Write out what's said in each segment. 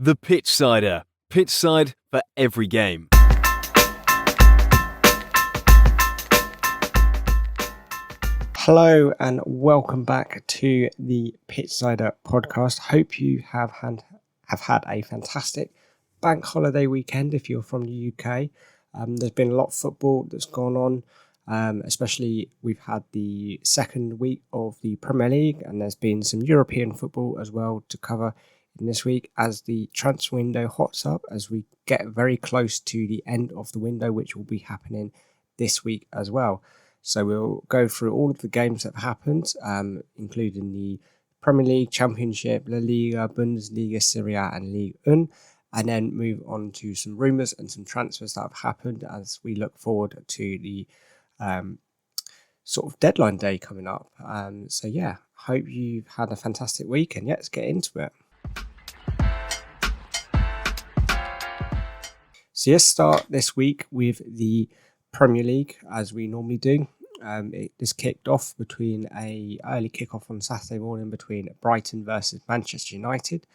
The Pitchsider. Pitchside for every game. Hello and welcome back to the Pitchsider Podcast. Hope you have had a fantastic bank holiday weekend if you're from the UK. There's been a lot of football that's gone on, especially we've had the second week of the Premier League, and there's been some European football as well to cover in this week as the transfer window hots up as we get very close to the end of the window, which will be happening this week as well. So we'll go through all of the games that have happened, including the Premier League, Championship, La Liga, Bundesliga, Serie A and Ligue 1, and then move on to some rumours and some transfers that have happened as we look forward to the sort of deadline day coming up. So yeah, hope you've had a fantastic week, and let's get into it. So let's start this week with the Premier League, as we normally do. This kicked off between a early kickoff on Saturday morning between Brighton versus Manchester United.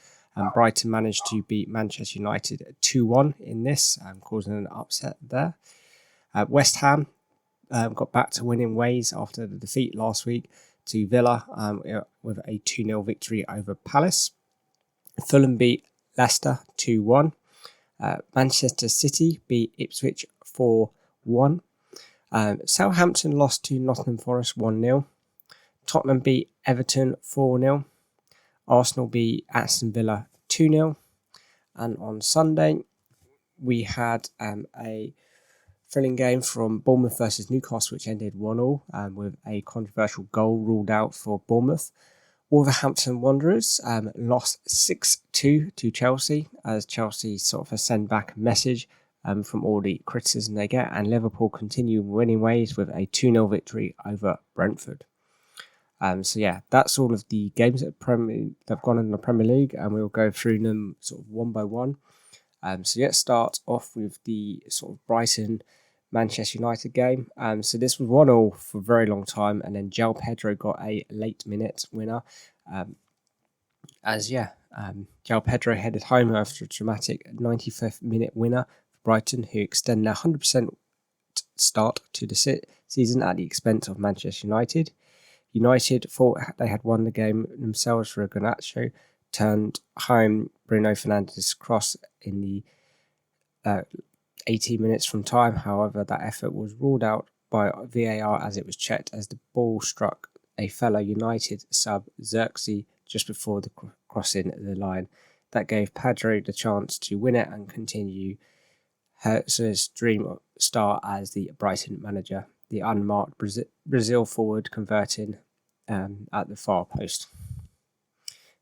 Brighton managed to beat Manchester United 2-1 in this, causing an upset there. West Ham got back to winning ways after the defeat last week to Villa with a 2-0 victory over Palace. Fulham beat Leicester 2-1. Manchester City beat Ipswich 4-1. Southampton lost to Nottingham Forest 1-0. Tottenham beat Everton 4-0. Arsenal beat Aston Villa 2-0. And on Sunday, we had a thrilling game from Bournemouth versus Newcastle, which ended 1-1 with a controversial goal ruled out for Bournemouth. Wolverhampton Wanderers lost 6-2 to Chelsea, as Chelsea sort of send back a message from all the criticism they get, and Liverpool continue winning ways with a 2-0 victory over Brentford. So yeah, that's all of the games that have gone in the Premier League, and we'll go through them sort of one by one. So let's start off with the sort of Brighton Manchester United game. So this was 1-1 for a very long time, and then João Pedro got a late minute winner. João Pedro headed home after a dramatic 95th minute winner for Brighton, who extend their 100% start to the season at the expense of Manchester United. United thought they had won the game themselves for a Garnacho, turned home Bruno Fernandes' cross in the 18 minutes from time. However, that effort was ruled out by VAR as it was checked as the ball struck a fellow United sub, Xerxes, just before the crossing the line. That gave Pedro the chance to win it and continue Hertz's dream start as the Brighton manager, the unmarked Brazil forward converting at the far post.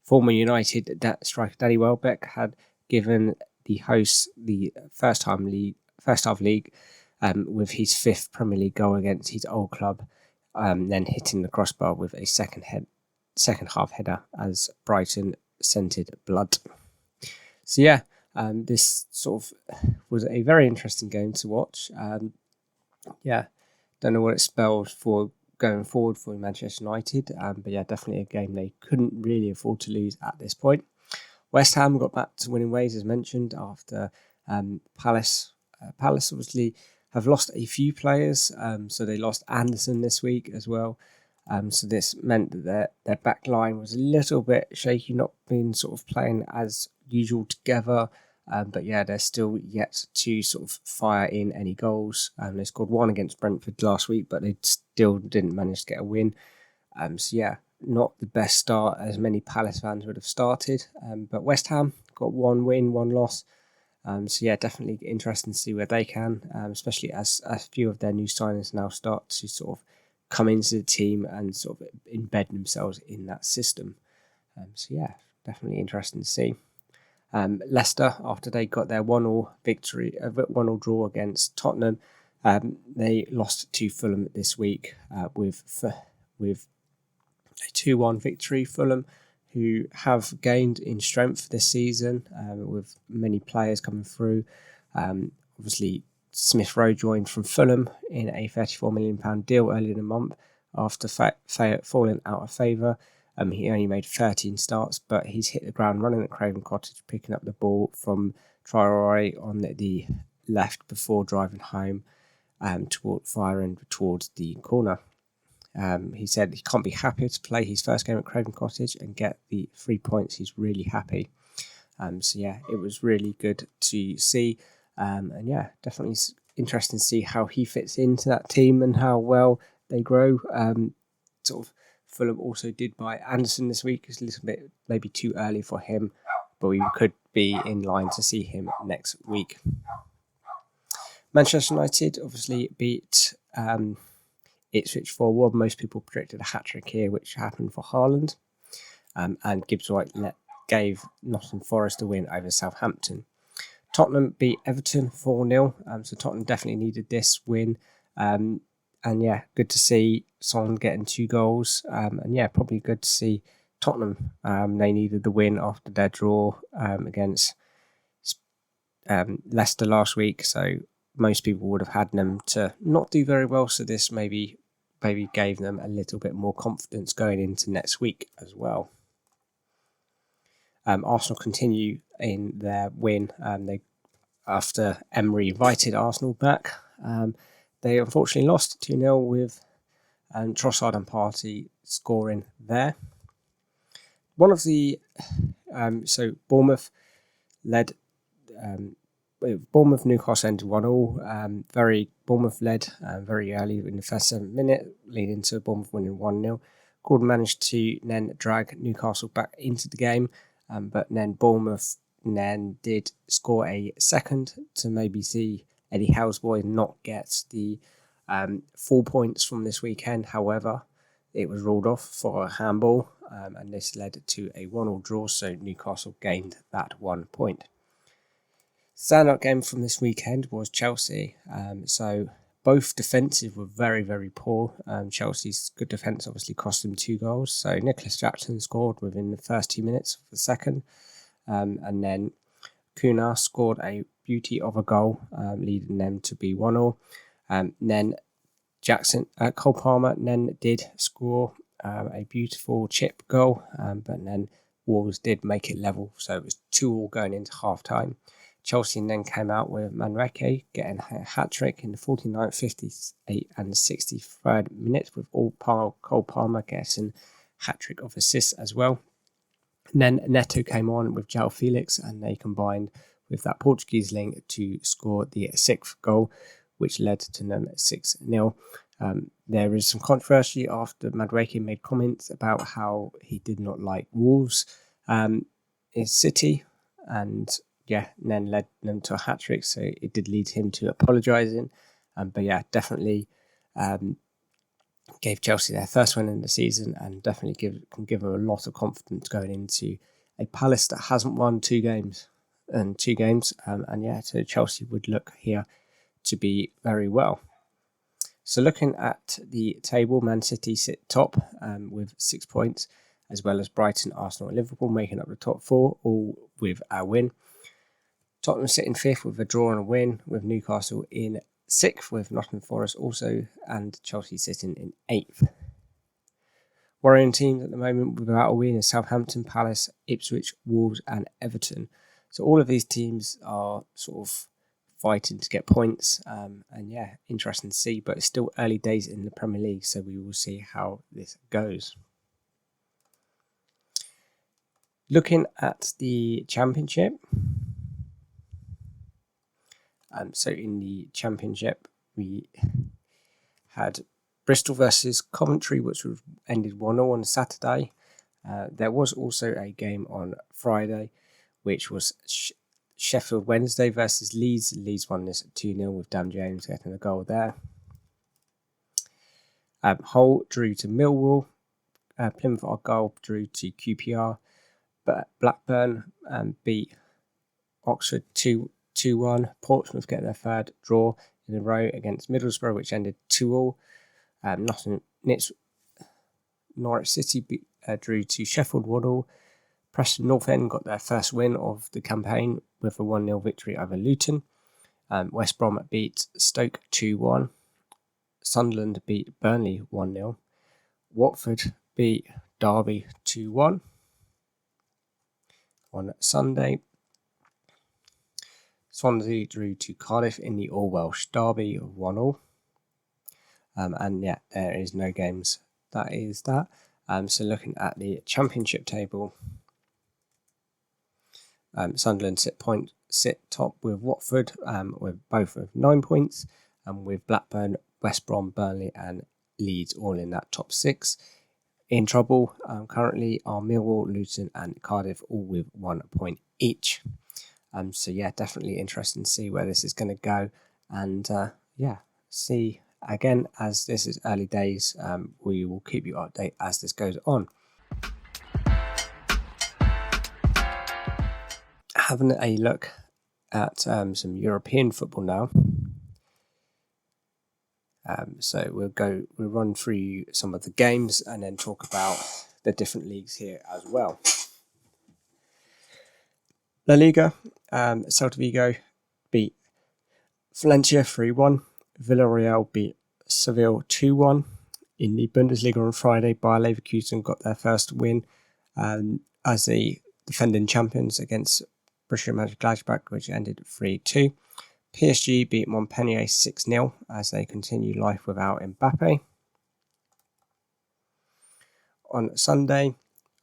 Former United striker Danny Welbeck had given the hosts the first half league with his fifth Premier League goal against his old club, then hitting the crossbar with a second half header as Brighton scented blood. So yeah, this sort of was a very interesting game to watch. Don't know what it spelled for going forward for Manchester United, but yeah, definitely a game they couldn't really afford to lose at this point. West Ham got back to winning ways, as mentioned, after Palace. Palace obviously have lost a few players, so they lost Anderson this week as well. So this meant that their back line was a little bit shaky, not being sort of playing as usual together. But yeah, they're still yet to sort of fire in any goals. They scored one against Brentford last week, but they still didn't manage to get a win. So yeah, not the best start as many Palace fans would have started. But West Ham got one win, one loss. So yeah, definitely interesting to see where they can, especially as a few of their new signings now start to sort of come into the team and sort of embed themselves in that system. So yeah, definitely interesting to see. Leicester, after they got their 1-1 victory, 1-1 draw against Tottenham, they lost to Fulham this week with a 2-1 victory. Fulham, who have gained in strength this season with many players coming through. Obviously, Smith Rowe joined from Fulham in a £34 million deal earlier in the month after falling out of favour. He only made 13 starts, but he's hit the ground running at Craven Cottage, picking up the ball from Traore on the left before driving home firing towards the corner. He said he can't be happier to play his first game at Craven Cottage and get the 3 points. He's really happy. It was really good to see. Definitely interesting to see how he fits into that team and how well they grow. Fulham also did buy Anderson this week. It's a little bit maybe too early for him, but we could be in line to see him next week. Manchester United obviously beat Ipswich 4-1. Most people predicted a hat-trick here, which happened for Haaland. And Gibbs White gave Nottingham Forest a win over Southampton. Tottenham beat Everton 4-0. So Tottenham definitely needed this win. Good to see Son getting 2 goals. Probably good to see Tottenham. They needed the win after their draw against Leicester last week. So most people would have had them to not do very well. So this maybe gave them a little bit more confidence going into next week as well. Arsenal continue in their win. After Emery invited Arsenal back, they unfortunately lost 2-0 with Trossard and Partey scoring there. One of the Bournemouth led. Bournemouth Newcastle ended 1-1. Bournemouth led very early in the first 7 minutes, leading to Bournemouth winning 1-0. Gordon managed to then drag Newcastle back into the game, but then Bournemouth did score a second to maybe see Eddie Howe's boy not get the 4 points from this weekend. However, it was ruled off for a handball, and this led to a 1-1 draw, so Newcastle gained that 1 point. Standout game from this weekend was Chelsea. So both defensive were very, very poor. Chelsea's good defence obviously cost them 2 goals. So Nicholas Jackson scored within the first 2 minutes of the second. And then Kuna scored a beauty of a goal, leading them to be 1-1. Then Cole Palmer then did score a beautiful chip goal, but then Wolves did make it level. So it was 2-2 going into half-time. Chelsea then came out with Manreke getting a hat-trick in the 49th, 58th and 63rd minutes, with Cole Palmer getting a hat-trick of assists as well. And then Neto came on with João Felix, and they combined with that Portuguese link to score the 6th goal, which led to them 6-0. There is some controversy after Manreke made comments about how he did not like Wolves in City, and then led them to a hat-trick, so it did lead him to apologising. Definitely gave Chelsea their first win in the season, and definitely can give them a lot of confidence going into a Palace that hasn't won 2 games. So Chelsea would look here to be very well. So looking at the table, Man City sit top with 6 points, as well as Brighton, Arsenal and Liverpool making up the top 4, all with a win. Tottenham sitting 5th with a draw and a win, with Newcastle in 6th with Nottingham Forest also, and Chelsea sitting in 8th. Worrying teams at the moment without a win is Southampton, Palace, Ipswich, Wolves and Everton. So all of these teams are sort of fighting to get points, interesting to see, but it's still early days in the Premier League, so we will see how this goes. Looking at the Championship, so in the Championship, we had Bristol versus Coventry, which ended 1-0 on Saturday. There was also a game on Friday, which was Sheffield Wednesday versus Leeds. Leeds won this 2-0 with Dan James getting a goal there. Hull drew to Millwall. Plymouth Argyle drew to QPR. But Blackburn beat Oxford 2-1. Portsmouth get their 3rd draw in a row against Middlesbrough, which ended 2-2. Norwich City drew to Sheffield 1-1. Preston North End got their first win of the campaign with a 1-0 victory over Luton. West Brom beat Stoke 2-1. Sunderland beat Burnley 1-0. Watford beat Derby 2-1. On Sunday, Swansea drew to Cardiff in the All-Welsh Derby of 1-1. And yeah, there is no games. That is that. So looking at the Championship table, Sunderland sit top with Watford, with both of 9 points, and with Blackburn, West Brom, Burnley and Leeds all in that top 6. In trouble currently are Millwall, Luton and Cardiff, all with 1 point each. So yeah, definitely interesting to see where this is going to go. And see, again, as this is early days, we will keep you updated as this goes on. Having a look at some European football now. So we'll run through some of the games and then talk about the different leagues here as well. La Liga, Celta Vigo beat Valencia 3-1. Villarreal beat Seville 2-1. In the Bundesliga on Friday, Bayer Leverkusen got their first win as the defending champions against Borussia Mönchengladbach, which ended 3-2. PSG beat Montpellier 6-0 as they continue life without Mbappe. On Sunday,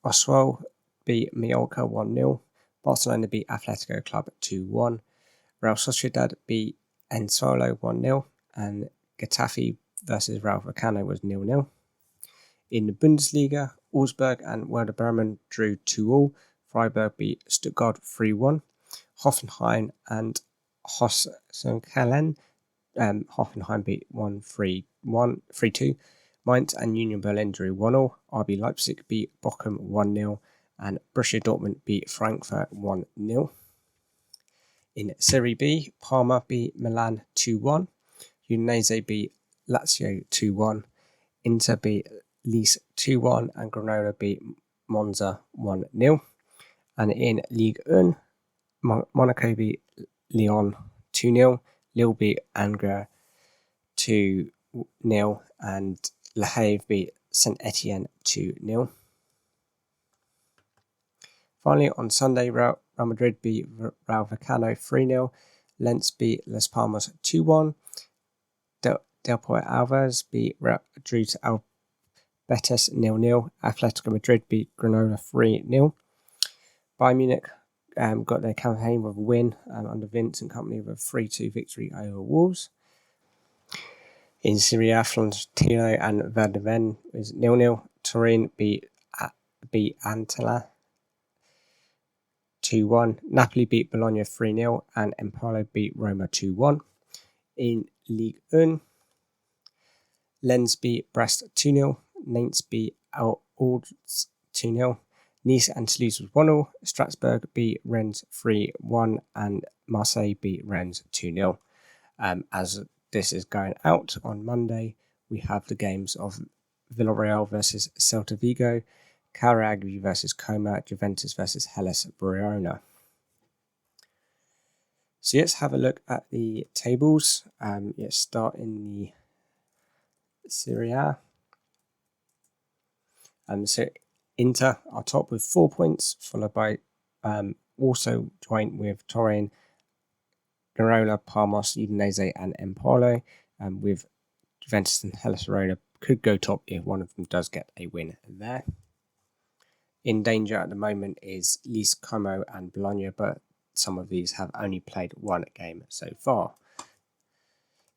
Oswald beat Mallorca 1-0. Barcelona beat Atletico Club 2-1. Real Sociedad beat Ensolo 1-0. And Getafe versus Rayo Vallecano was 0-0. In the Bundesliga, Augsburg and Werder Bremen drew 2-2. Freiburg beat Stuttgart 3-1. Hoffenheim and Hoffenheim beat 3-2. Mainz and Union Berlin drew 1-0. RB Leipzig beat Bochum 1-0. And Borussia Dortmund beat Frankfurt 1-0. In Serie B, Parma beat Milan 2-1. Udinese beat Lazio 2-1. Inter beat Lecce 2-1. And Granada beat Monza 1-0. And in Ligue 1, Monaco beat Lyon 2-0. Lille beat Angers 2-0. And Le Havre beat Saint Etienne 2-0. Finally, on Sunday, Real Madrid beat Rayo Vallecano 3-0. Lens beat Las Palmas 2-1. Deportivo Alavés drew to Betis 0-0. Atletico Madrid beat Granada 3-0. Bayern Munich got their campaign with a win under Vincent Kompany with a 3-2 victory over Wolves. In Serie A, Florentino and Werder Bremen was 0-0. Turin beat Antela 2-1. Napoli beat Bologna 3-0 and Empoli beat Roma 2-1. In Ligue 1, Lens beat Brest 2-0. Nantes beat Auxerre 2-0. Nice and Toulouse was 1-0. Strasbourg beat Rennes 3-1 and Marseille beat Rennes 2-0. As this is going out on Monday, we have the games of Villarreal versus Celta Vigo, Cagliari versus Como, Juventus versus Hellas Verona. So let's have a look at the tables. Let's start in the Serie A. So Inter are top with 4 points, followed by also joint with Turin, Verona, Parmos, Udinese and Empoli, with Juventus and Hellas Verona could go top if one of them does get a win there. In danger at the moment is Lecce, Como and Bologna, but some of these have only played one game so far.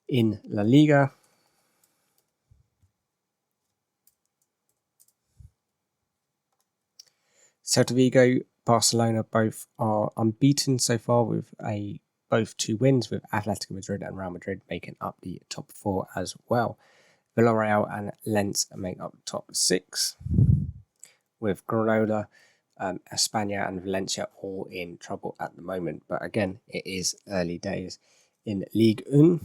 In La Liga, Celta Vigo, Barcelona both are unbeaten so far with both 2 wins, with Atletico Madrid and Real Madrid making up the top 4 as well. Villarreal and Lens make up the top 6, with Granada, Espana and Valencia all in trouble at the moment. But again, it is early days. In Ligue 1,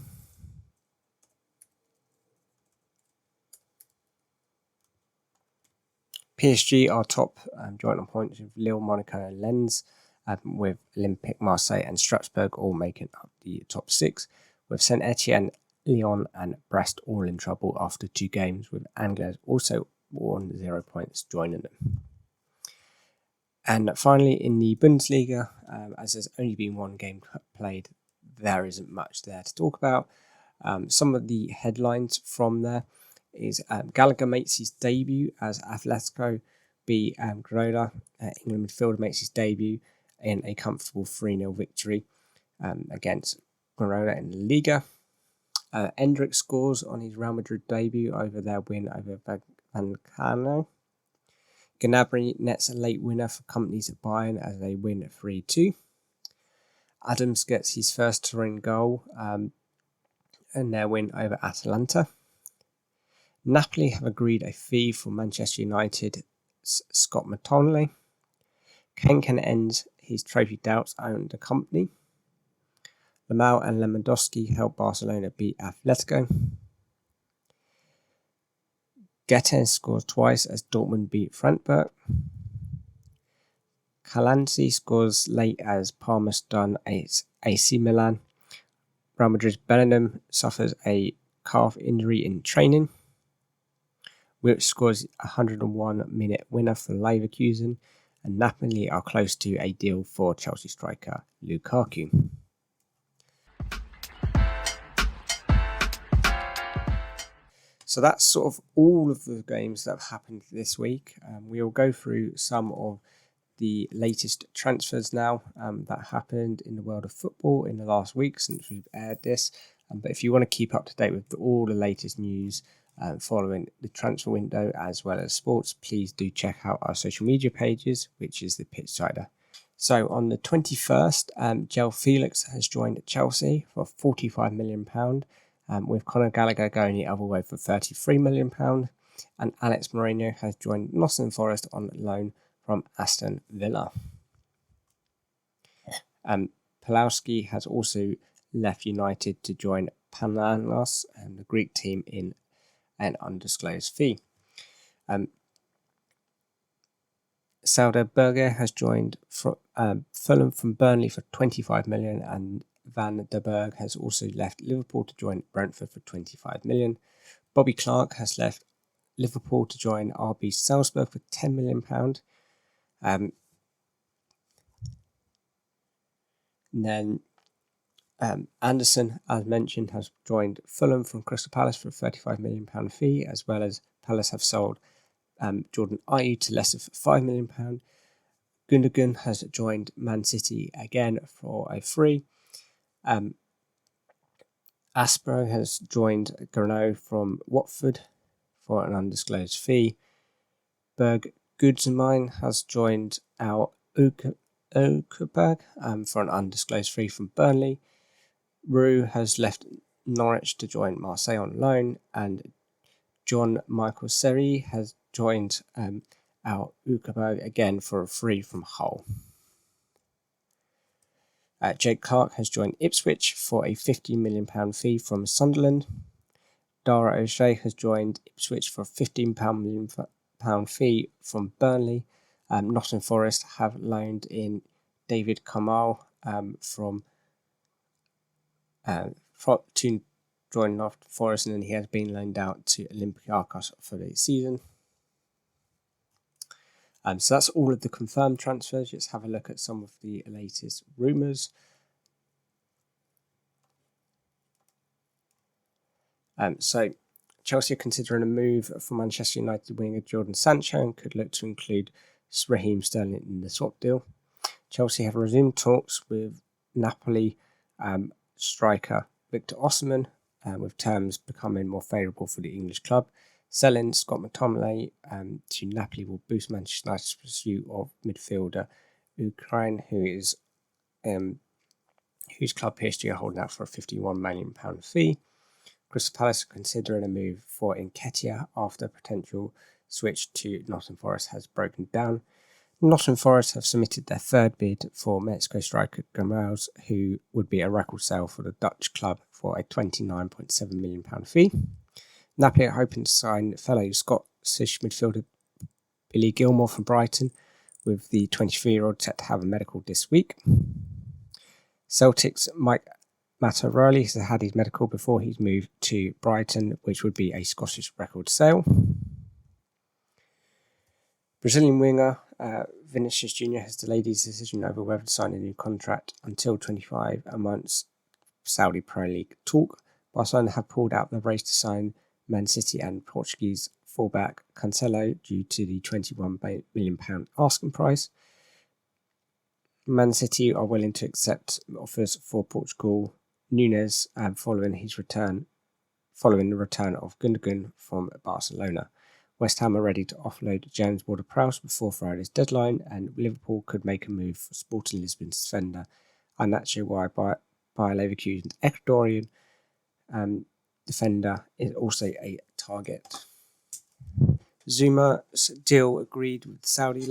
PSG are top, joint on points with Lille, Monaco and Lens, with Olympique Marseille and Strasbourg all making up the top 6, with Saint Etienne, Lyon and Brest all in trouble after 2 games, with Angers also on 0 points joining them. And finally, in the Bundesliga, as there's only been one game played, there isn't much there to talk about. Some of the headlines from there is Gallagher makes his debut as Atletico beat Granada. England midfielder makes his debut in a comfortable 3-0 victory against Granada in the Liga. Endrick scores on his Real Madrid debut over their win over Vallecano. Gnabry nets a late winner for companies at Bayern as they win 3-2. Adams gets his first Turin goal in their win over Atalanta. Napoli have agreed a fee for Manchester United's Scott McTominay. Kane can end his trophy doubts under company. Lamel and Lewandowski help Barcelona beat Atletico. Gettens scores twice as Dortmund beat Frankfurt. Kalanzi scores late as Parma stun AC Milan. Real Madrid's Bellingham suffers a calf injury in training. Which scores a 101-minute winner for Leverkusen, and Napoli are close to a deal for Chelsea striker Lukaku. So that's sort of all of the games that have happened this week. We will go through some of the latest transfers now that happened in the world of football in the last week since we've aired this. But if you want to keep up to date with all the latest news following the transfer window as well as sports, please do check out our social media pages, which is the Pitchsider. So on the 21st, João Felix has joined Chelsea for £45 million. With Conor Gallagher going the other way for £33 million, and Alex Moreno has joined Nottingham Forest on loan from Aston Villa. Pulowski has also left United to join Panathinaikos, the Greek team, in an undisclosed fee. Soderbergh has joined Fulham from Burnley for £25 million, and Van der Berg has also left Liverpool to join Brentford for £25 million. Bobby Clark has left Liverpool to join RB Salzburg for £10 million. And then Anderson, as mentioned, has joined Fulham from Crystal Palace for a £35 million fee, as well as Palace have sold Jordan Ayew to Leicester for £5 million. Gundogan has joined Man City again for a free. Aspro has joined Granada from Watford for an undisclosed fee. Berg Gudzemin has joined Al Okerberg for an undisclosed fee from Burnley. Roux has left Norwich to join Marseille on loan, and John Michael Seri has joined Al Okerberg again for a free from Hull. Jake Clark has joined Ipswich for a £15 million fee from Sunderland. Dara O'Shea has joined Ipswich for a £15 million fee from Burnley. Nottingham Forest have loaned in David Kamal to join Nottingham Forest, and then he has been loaned out to Olympiacos for the season. So that's all of the confirmed transfers. Let's have a look at some of the latest rumours. So Chelsea are considering a move for Manchester United winger Jordan Sancho and could look to include Raheem Sterling in the swap deal. Chelsea have resumed talks with Napoli striker Victor Osimhen, with terms becoming more favourable for the English club. Selling Scott McTominay to Napoli will boost Manchester United's pursuit of midfielder Ukraine, whose club PSG are holding out for a £51 million fee. Crystal Palace are considering a move for Nketiah after a potential switch to Nottingham Forest has broken down. Nottingham Forest have submitted their third bid for Mexico striker Gomez, who would be a record sale for the Dutch club for a £29.7 million fee. Napoli are hoping to sign fellow Scottish midfielder Billy Gilmore from Brighton, with the 23-year-old set to have a medical this week. Celtic's Mike Mataroli has had his medical before he's moved to Brighton, which would be a Scottish record sale. Brazilian winger Vinicius Jr. has delayed his decision over whether to sign a new contract until 25 amongst Saudi Pro League talk. Barcelona have pulled out the race to sign Man City and Portuguese fullback Cancelo due to the £21 million asking price. Man City are willing to accept offers for Portugal Nunes following the return of Gundogan from Barcelona. West Ham are ready to offload James Ward-Prowse before Friday's deadline, and Liverpool could make a move for Sporting Lisbon's defender Iñaki by Leverkusen's Ecuadorian defender is also a target. Zuma's deal agreed with Saudi.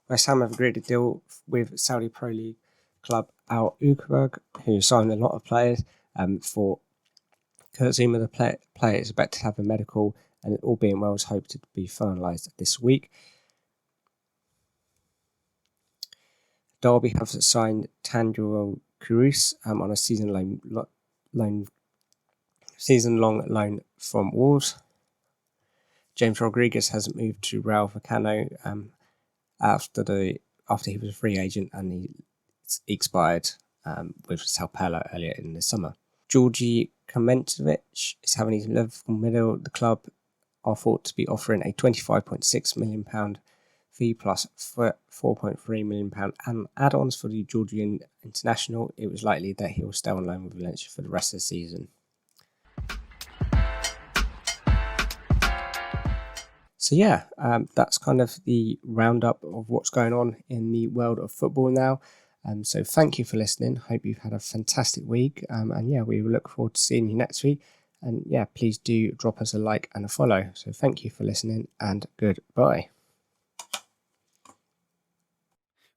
West Ham have agreed a deal with Saudi Pro League club Al Ukberg, who signed a lot of players for Kurt Zuma. The player is expected to have a medical, and all being well is hoped to be finalised this week. Derby have signed Tanjiro Cruz on a season-long loan from Wolves. James Rodriguez has moved to Real Vallecano after he was a free agent, and he expired with Sao Paulo earlier in the summer. Georgi Kamentovic is having his Liverpool middle. The club are thought to be offering a £25.6 million fee plus £4.3 million add-ons for the Georgian international. It was likely that he will stay on loan with Valencia for the rest of the season. So yeah, that's kind of the roundup of what's going on in the world of football now. So thank you for listening. Hope you've had a fantastic week. And yeah, we will look forward to seeing you next week. And yeah, please do drop us a like and a follow. So thank you for listening and goodbye.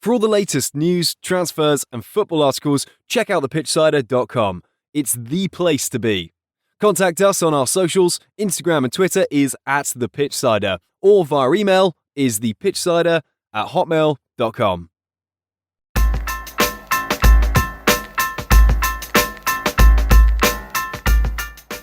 For all the latest news, transfers, and football articles, check out thepitchsider.com. It's the place to be. Contact us on our socials. Instagram and Twitter is @thepitchsider, or via email is thepitchsider@hotmail.com.